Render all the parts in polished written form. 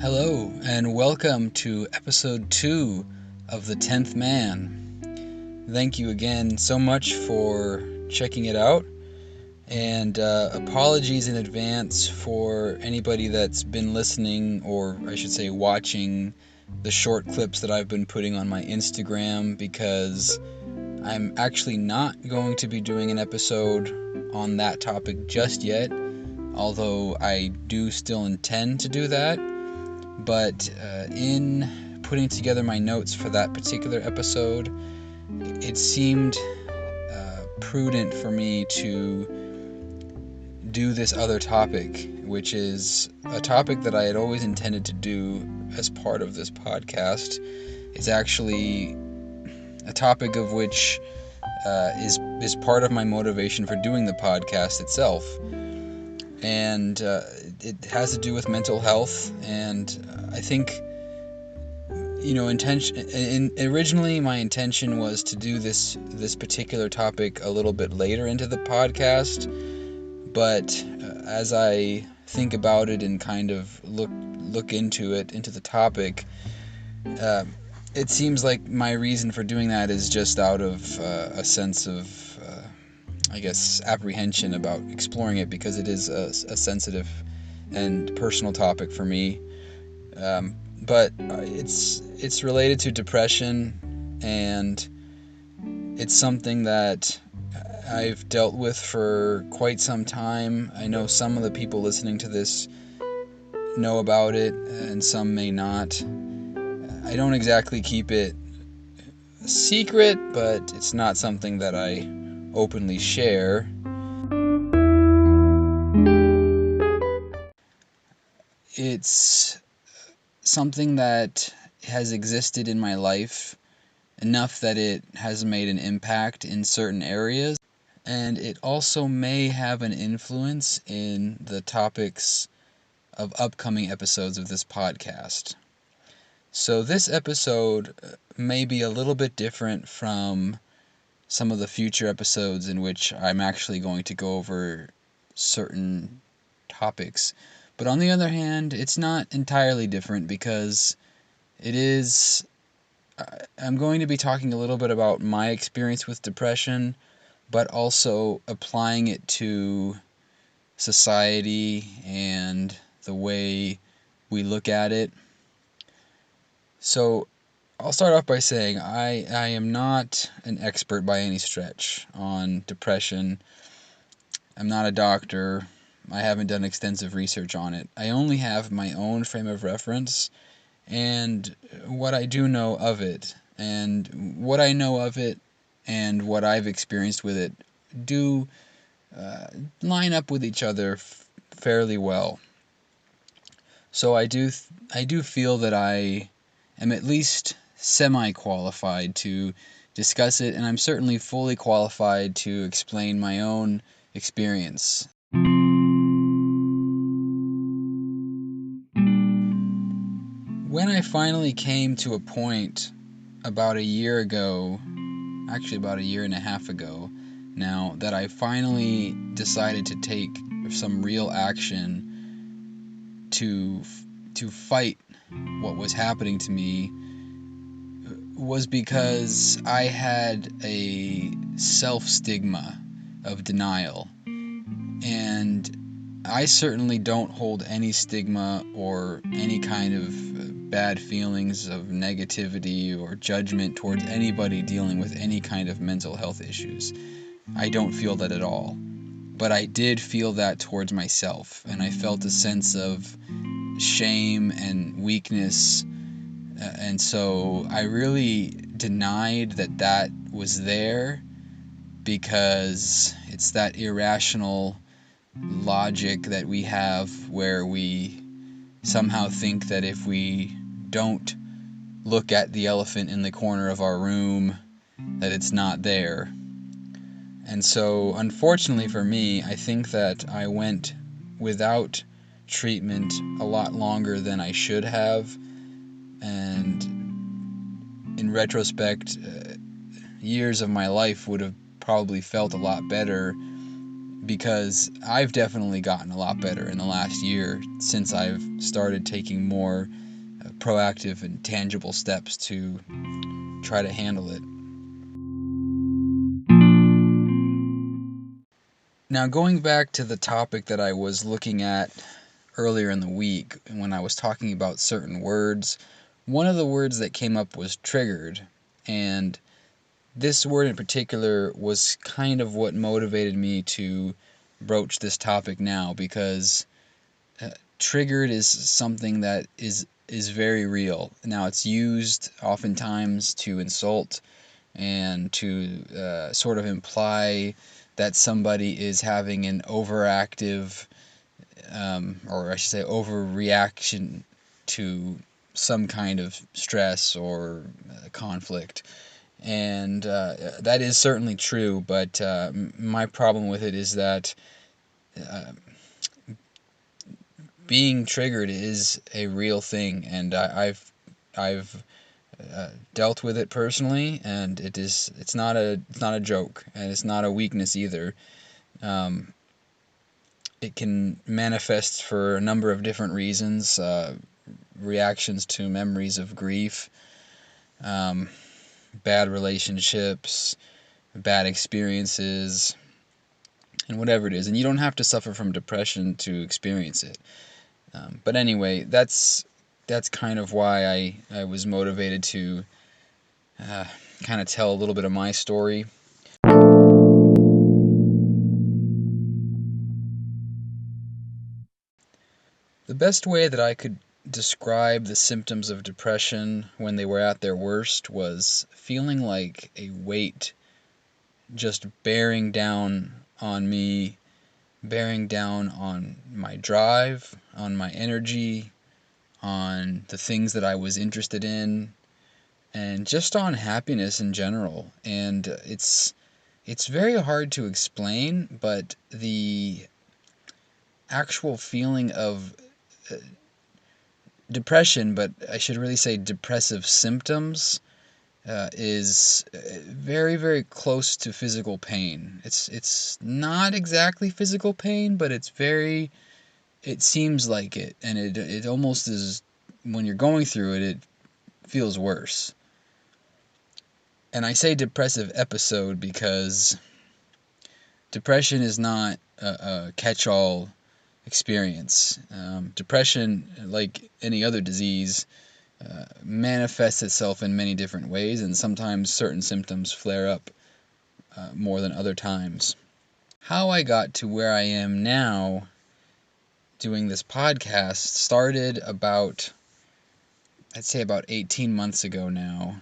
Hello, and welcome to episode 2 of The 10th Man. Thank you again so much for checking it out, and apologies in advance for anybody that's been listening, or I should say watching, the short clips that I've been putting on my Instagram, because I'm actually not going to be doing an episode on that topic just yet, although I do still intend to do that. But in putting together my notes for that particular episode, it seemed prudent for me to do this other topic, which is a topic that I had always intended to do as part of this podcast. It's actually a topic of which is part of my motivation for doing the podcast itself. And it has to do with mental health, and I think, originally my intention was to do this particular topic a little bit later into the podcast, but as I think about it and kind of look into the topic, it seems like my reason for doing that is just out of a sense of apprehension about exploring it, because it is a sensitive and personal topic for me. But it's related to depression, and it's something that I've dealt with for quite some time. I know some of the people listening to this know about it, and some may not. I don't exactly keep it a secret, but it's not something that I openly share. It's something that has existed in my life enough that it has made an impact in certain areas, and it also may have an influence in the topics of upcoming episodes of this podcast. So this episode may be a little bit different from some of the future episodes in which I'm actually going to go over certain topics. But on the other hand, it's not entirely different, because I'm going to be talking a little bit about my experience with depression, but also applying it to society and the way we look at it. So I'll start off by saying I am not an expert by any stretch on depression. I'm not a doctor. I haven't done extensive research on it. I only have my own frame of reference and what I do know of it. And what I know of it and what I've experienced with it do line up with each other fairly well. So I do feel that I am at least semi-qualified to discuss it, and I'm certainly fully qualified to explain my own experience. When I finally came to a point about a year ago, actually about a year and a half ago now, that I finally decided to take some real action to fight what was happening to me, was because I had a self-stigma of denial. And I certainly don't hold any stigma or any kind of bad feelings of negativity or judgment towards anybody dealing with any kind of mental health issues. I don't feel that at all. But I did feel that towards myself, and I felt a sense of shame and weakness. And so I really denied that was there, because it's that irrational logic that we have where we somehow think that if we don't look at the elephant in the corner of our room, that it's not there. And so, unfortunately for me, I think that I went without treatment a lot longer than I should have. And in retrospect, years of my life would have probably felt a lot better because I've definitely gotten a lot better in the last year since I've started taking more proactive and tangible steps to try to handle it. Now, going back to the topic that I was looking at earlier in the week when I was talking about certain words, one of the words that came up was triggered, and this word in particular was kind of what motivated me to broach this topic now, because triggered is something that is very real. Now, it's used oftentimes to insult and to sort of imply that somebody is having an overactive, or I should say overreaction to some kind of stress or conflict. And that is certainly true, but my problem with it is that being triggered is a real thing, and I've dealt with it personally, and it's not a joke, and it's not a weakness either. It can manifest for a number of different reasons, reactions to memories of grief, bad relationships, bad experiences, and whatever it is. And you don't have to suffer from depression to experience it. But anyway, that's kind of why I was motivated to kind of tell a little bit of my story. The best way that I could describe the symptoms of depression when they were at their worst was feeling like a weight just bearing down on me, bearing down on my drive, on my energy, on the things that I was interested in, and just on happiness in general. And it's very hard to explain, but the actual feeling of depression, but I should really say depressive symptoms, is very, very close to physical pain. It's not exactly physical pain, but it seems like it, and it almost is. When you're going through it, it feels worse. And I say depressive episode because depression is not a catch-all experience. Depression, like any other disease, manifests itself in many different ways, and sometimes certain symptoms flare up more than other times. How I got to where I am now doing this podcast started I'd say about 18 months ago now.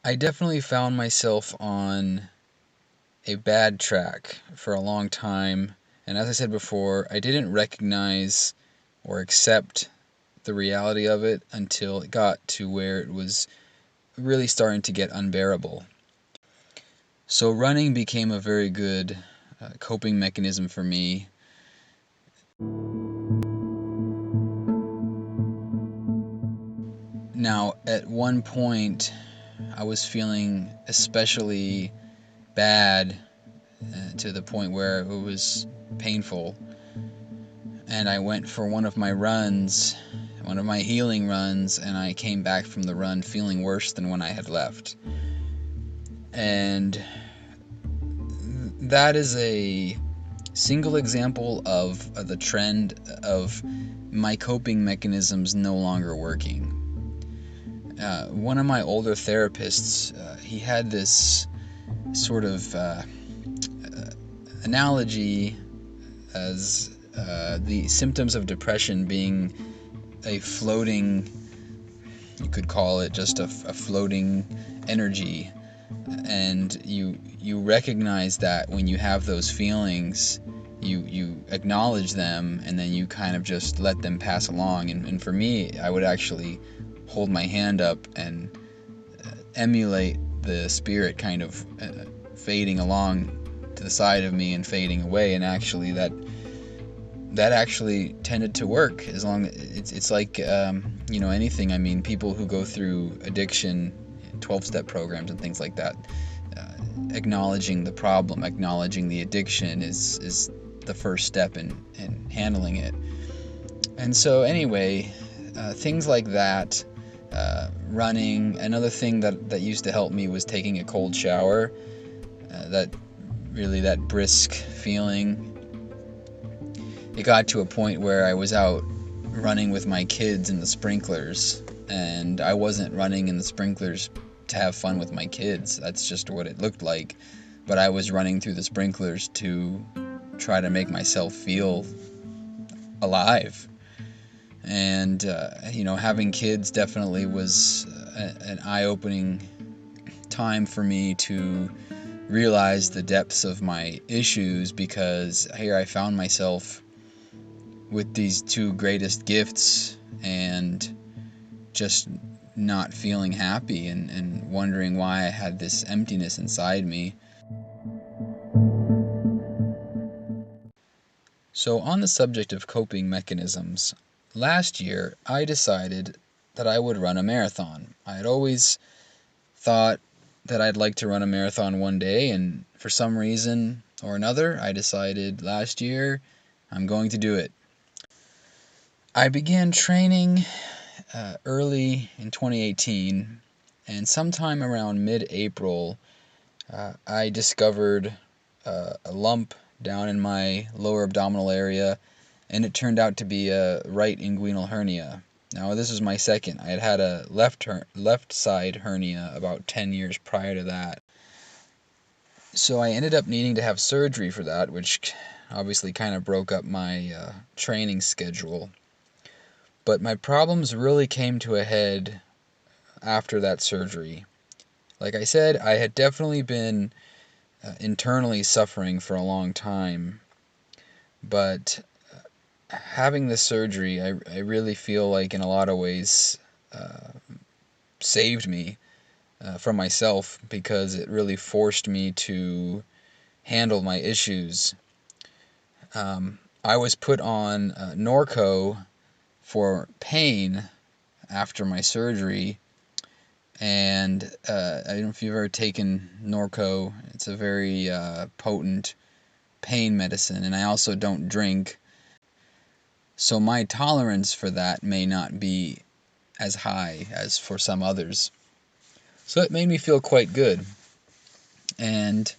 I definitely found myself on a bad track for a long time, and as I said before, I didn't recognize or accept the reality of it until it got to where it was really starting to get unbearable. So running became a very good coping mechanism for me. Now, at one point, I was feeling especially bad to the point where it was painful. And I went for one of my healing runs, and I came back from the run feeling worse than when I had left. And that is a single example of the trend of my coping mechanisms no longer working. One of my older therapists, he had this sort of analogy as the symptoms of depression being a floating, you could call it just a floating energy, and you recognize that when you have those feelings, you acknowledge them, and then you kind of just let them pass along. And for me, I would actually hold my hand up and emulate the spirit kind of fading along to the side of me and fading away, and actually that actually tended to work. As long as it's like anything. I mean, people who go through addiction, 12-step programs and things like that, acknowledging the problem, acknowledging the addiction is the first step in handling it. And so anyway, things like that, running. Another thing that used to help me was taking a cold shower. That brisk feeling. It got to a point where I was out running with my kids in the sprinklers, and I wasn't running in the sprinklers to have fun with my kids. That's just what it looked like. But I was running through the sprinklers to try to make myself feel alive. And having kids definitely was an eye-opening time for me to realize the depths of my issues, because here I found myself with these two greatest gifts and just not feeling happy and wondering why I had this emptiness inside me. So on the subject of coping mechanisms, last year I decided that I would run a marathon. I had always thought that I'd like to run a marathon one day, and for some reason or another, I decided last year I'm going to do it. I began training early in 2018, and sometime around mid-April, I discovered a lump down in my lower abdominal area, and it turned out to be a right inguinal hernia. Now, this was my second. I had had a left side hernia about 10 years prior to that. So I ended up needing to have surgery for that, which obviously kind of broke up my training schedule. But my problems really came to a head after that surgery. Like I said, I had definitely been internally suffering for a long time, but having this surgery, I really feel like in a lot of ways saved me from myself, because it really forced me to handle my issues. I was put on Norco for pain after my surgery, and I don't know if you've ever taken Norco. It's a very potent pain medicine, and I also don't drink, so my tolerance for that may not be as high as for some others. So it made me feel quite good. And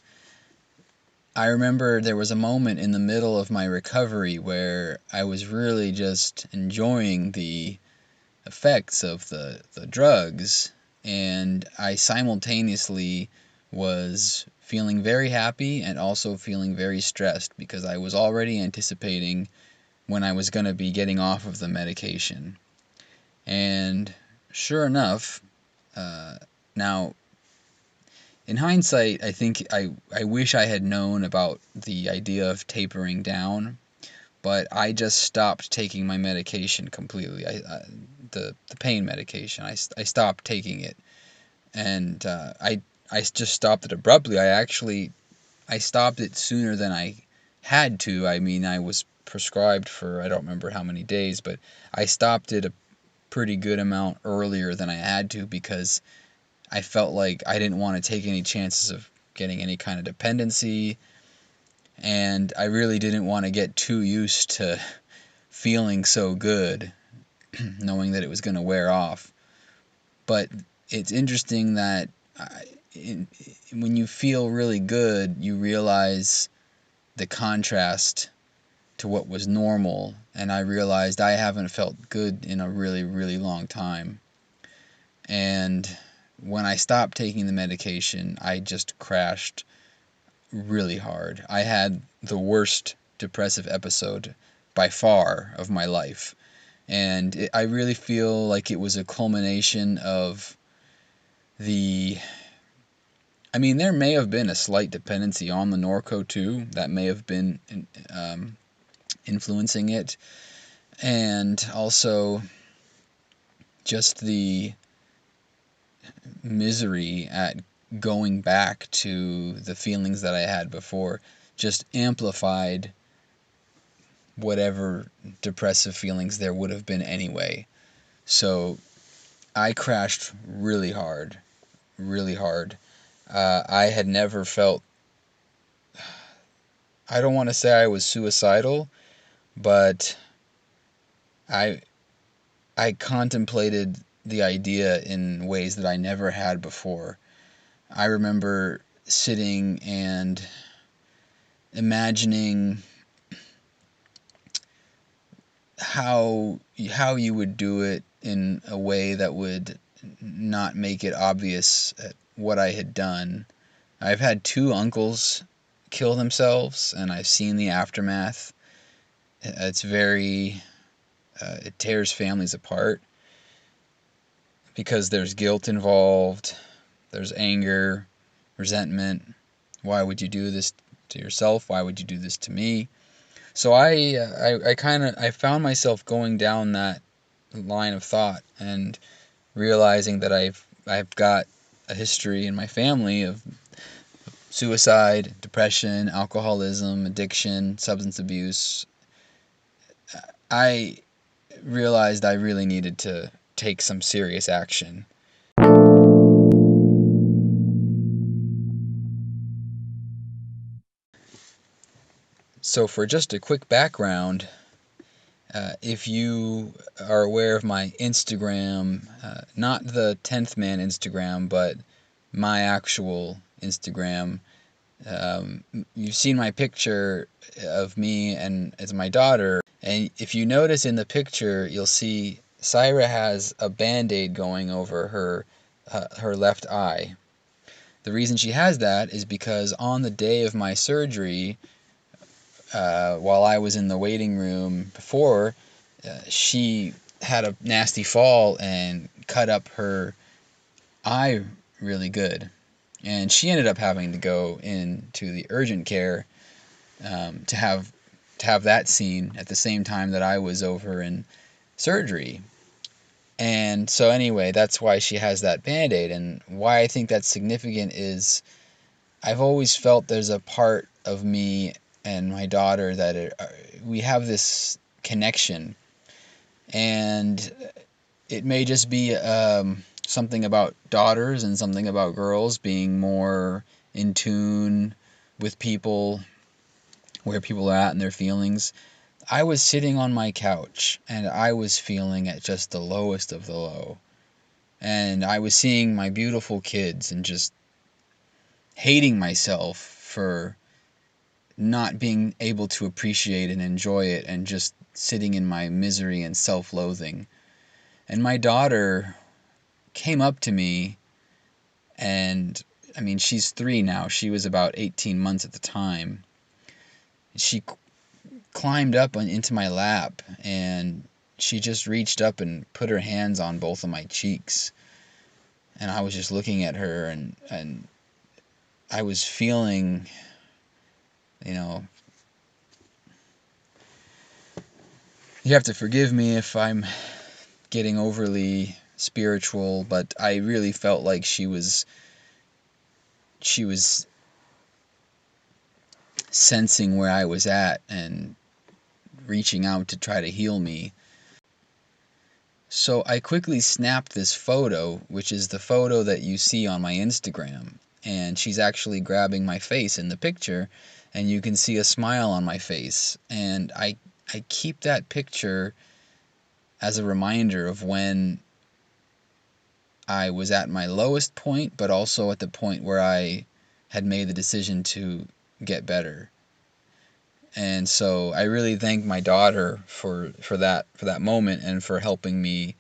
I remember there was a moment in the middle of my recovery where I was really just enjoying the effects of the drugs, and I simultaneously was feeling very happy and also feeling very stressed, because I was already anticipating when I was going to be getting off of the medication. And sure enough, now in hindsight, I think I wish I had known about the idea of tapering down, but I just stopped taking my medication completely. The pain medication. I stopped taking it, and I just stopped it abruptly. I stopped it sooner than I had to. I mean, I was prescribed for, I don't remember how many days, but I stopped it a pretty good amount earlier than I had to, because I felt like I didn't want to take any chances of getting any kind of dependency, and I really didn't want to get too used to feeling so good, knowing that it was going to wear off. But it's interesting that when you feel really good, you realize the contrast to what was normal, and I realized I haven't felt good in a really, really long time. And when I stopped taking the medication, I just crashed really hard. I had the worst depressive episode by far of my life. And I really feel like it was a culmination of the. I mean, there may have been a slight dependency on the Norco too. That may have been influencing it. And also just the misery at going back to the feelings that I had before just amplified whatever depressive feelings there would have been anyway. So I crashed really hard, really hard. I had never felt, I don't want to say I was suicidal, but I I contemplated the idea in ways that I never had before. I remember sitting and imagining how you would do it in a way that would not make it obvious what I had done. I've had two uncles kill themselves, and I've seen the aftermath. It's very it tears families apart because there's guilt involved, there's anger, resentment. Why would you do this to yourself? Why would you do this to me? So I kind of I found myself going down that line of thought and realizing that I've got a history in my family of suicide, depression, alcoholism, addiction, substance abuse. I realized I really needed to take some serious action. So for just a quick background, if you are aware of my Instagram, not the 10th Man Instagram, but my actual Instagram, you've seen my picture of me and as my daughter. And if you notice in the picture, you'll see Syra has a band-aid going over her left eye. The reason she has that is because on the day of my surgery, while I was in the waiting room before, she had a nasty fall and cut up her eye really good. And she ended up having to go into the urgent care to have that seen at the same time that I was over in surgery. And so anyway, that's why she has that band-aid. And why I think that's significant is I've always felt there's a part of me and my daughter that we have this connection. And it may just be something about daughters and something about girls being more in tune with people, where people are at in their feelings. I was sitting on my couch and I was feeling at just the lowest of the low. And I was seeing my beautiful kids and just hating myself for not being able to appreciate and enjoy it and just sitting in my misery and self loathing. And my daughter came up to me, and I mean, she's 3 now. She was about 18 months at the time. She climbed up into my lap and she just reached up and put her hands on both of my cheeks. And I was just looking at her, and I was feeling, you know, you have to forgive me if I'm getting overly spiritual, but I really felt like she was sensing where I was at and reaching out to try to heal me. So I quickly snapped this photo, which is the photo that you see on my Instagram. And she's actually grabbing my face in the picture, and you can see a smile on my face. And I keep that picture as a reminder of when I was at my lowest point, but also at the point where I had made the decision to get better. And so I really thank my daughter for that moment and for helping me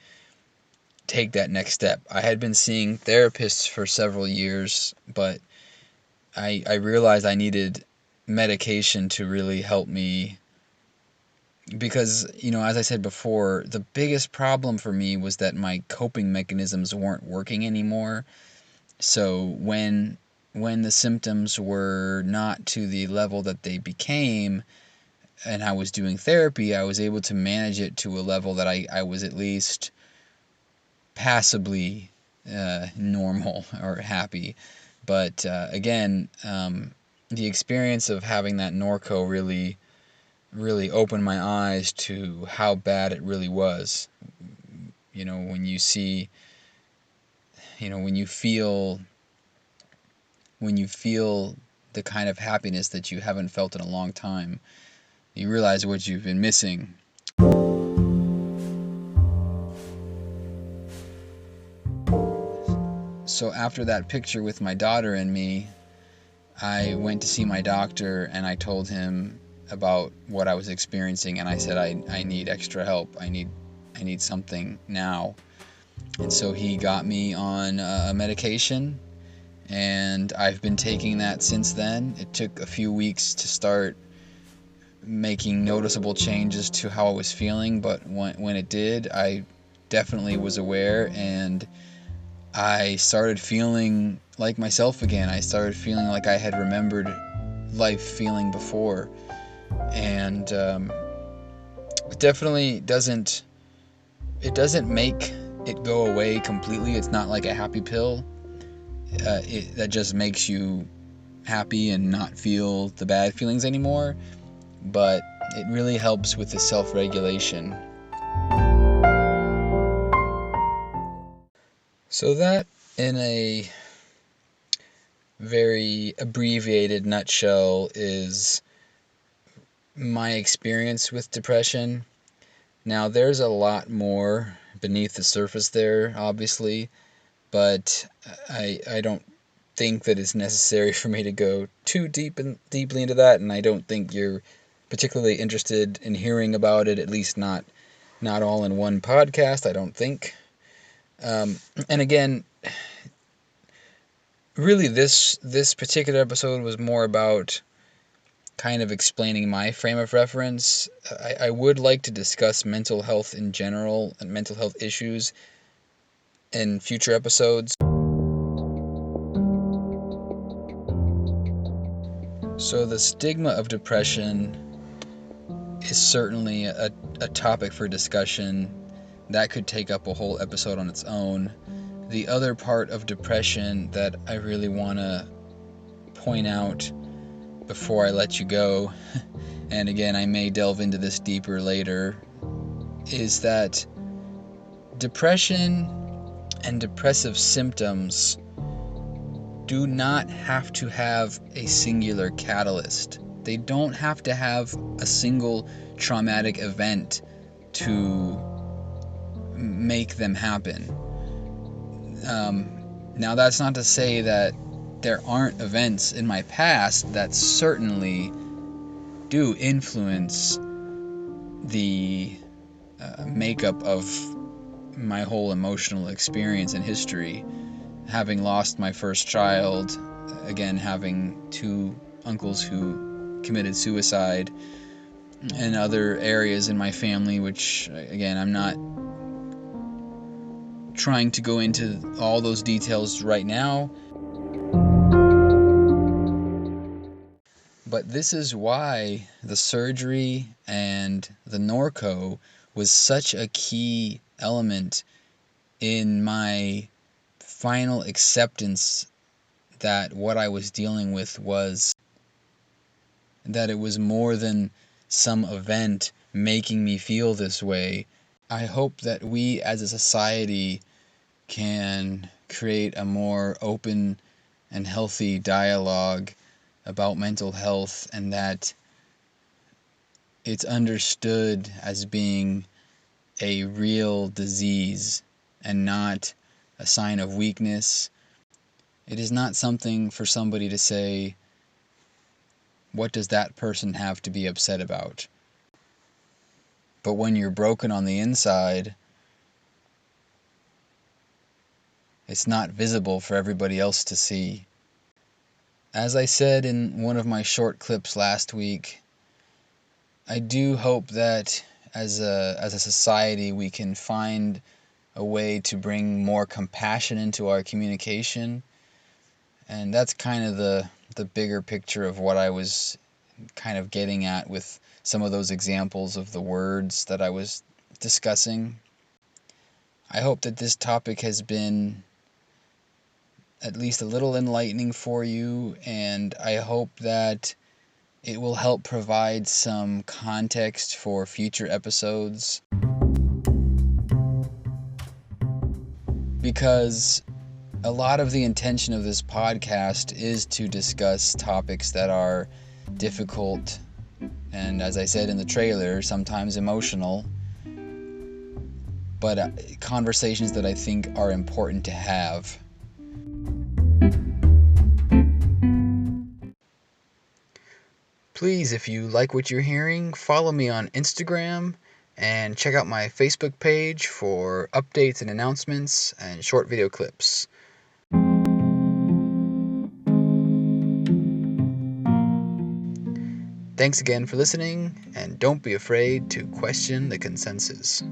take that next step. I had been seeing therapists for several years, but I realized I needed medication to really help me because, as I said before, the biggest problem for me was that my coping mechanisms weren't working anymore. So when the symptoms were not to the level that they became and I was doing therapy, I was able to manage it to a level that I was at least passably normal or happy. But again, the experience of having that Norco really opened my eyes to how bad it really was. When you see, when you feel when you feel the kind of happiness that you haven't felt in a long time. You realize what you've been missing. So after that picture with my daughter and me, I went to see my doctor and I told him about what I was experiencing, and I said I need extra help. I need something now. And so he got me on a medication, and I've been taking that since then. It took a few weeks to start making noticeable changes to how I was feeling, but when it did, I definitely was aware, and I started feeling like myself again. I started feeling like I had remembered life feeling before. And it definitely doesn't make it go away completely. It's not like a happy pill that just makes you happy and not feel the bad feelings anymore, but it really helps with the self-regulation. So that, in a very abbreviated nutshell, is my experience with depression. Now, there's a lot more beneath the surface there, obviously, but I don't think that it's necessary for me to go too deeply into that, and I don't think you're particularly interested in hearing about it, at least not all in one podcast, I don't think. And again, really, this particular episode was more about kind of explaining my frame of reference. I would like to discuss mental health in general and mental health issues in future episodes. So the stigma of depression is certainly a topic for discussion. That could take up a whole episode on its own. The other part of depression that I really want to point out before I let you go, and again, I may delve into this deeper later, is that depression and depressive symptoms do not have to have a singular catalyst. They don't have to have a single traumatic event to make them happen. Now, that's not to say that there aren't events in my past that certainly do influence the makeup of my whole emotional experience and history. Having lost my first child, again, having two uncles who committed suicide, and other areas in my family, which, again, I'm not trying to go into all those details right now. But this is why the surgery and the Norco was such a key element in my final acceptance that what I was dealing with was that it was more than some event making me feel this way. I hope that we as a society can create a more open and healthy dialogue about mental health, and that it's understood as being a real disease and not a sign of weakness. It is not something for somebody to say, what does that person have to be upset about? But when you're broken on the inside, it's not visible for everybody else to see. As I said in one of my short clips last week, I do hope that as a society we can find a way to bring more compassion into our communication. And that's kind of the bigger picture of what I was kind of getting at with some of those examples of the words that I was discussing. I hope that this topic has been at least a little enlightening for you, and I hope that it will help provide some context for future episodes. Because A lot of the intention of this podcast is to discuss topics that are difficult and, as I said in the trailer, sometimes emotional, but conversations that I think are important to have. Please, if you like what you're hearing, follow me on Instagram and check out my Facebook page for updates and announcements and short video clips. Thanks again for listening, and don't be afraid to question the consensus.